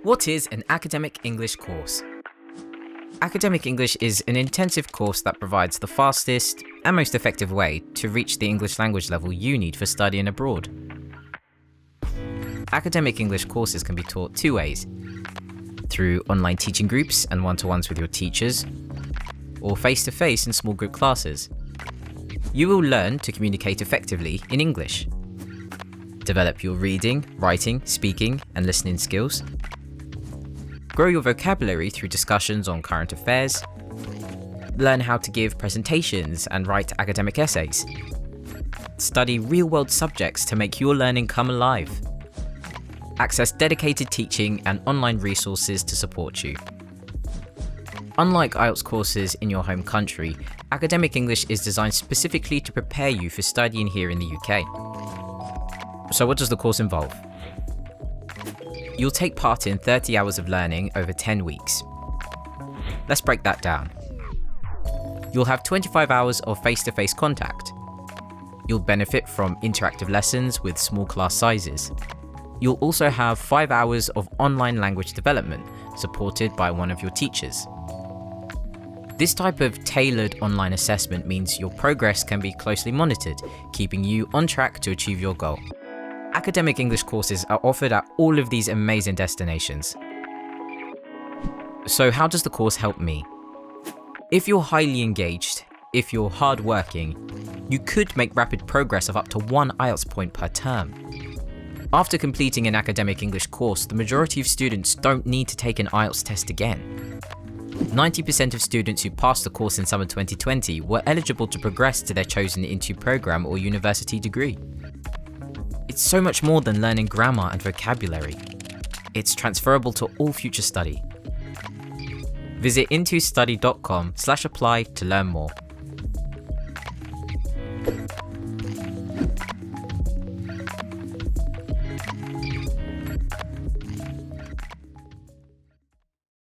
What is an academic English course? Academic English is an intensive course that provides the fastest and most effective way to reach the English language level you need for studying abroad. Academic English courses can be taught two ways: through online teaching groups and one-to-ones with your teachers, or face-to-face in small group classes. You will learn to communicate effectively in English, develop your reading, writing, speaking, and listening skills, grow your vocabulary through discussions on current affairs, learn how to give presentations and write academic essays, study real-world subjects to make your learning come alive, access dedicated teaching and online resources to support you. Unlike IELTS courses in your home country, academic English is designed specifically to prepare you for studying here in the UK. So what does the course involve? You'll take part in 30 hours of learning over 10 weeks. Let's break that down. You'll have 25 hours of face-to-face contact. You'll benefit from interactive lessons with small class sizes. You'll also have 5 hours of online language development, supported by one of your teachers. This type of tailored online assessment means your progress can be closely monitored, keeping you on track to achieve your goal. Academic English courses are offered at all of these amazing destinations. So how does the course help me? If you're highly engaged, if you're hardworking, you could make rapid progress of up to 1 IELTS point per term. After completing an academic English course, the majority of students don't need to take an IELTS test again. 90% of students who passed the course in summer 2020 were eligible to progress to their chosen INTU program or university degree. It's so much more than learning grammar and vocabulary. It's transferable to all future study. Visit intustudy.com/apply to learn more.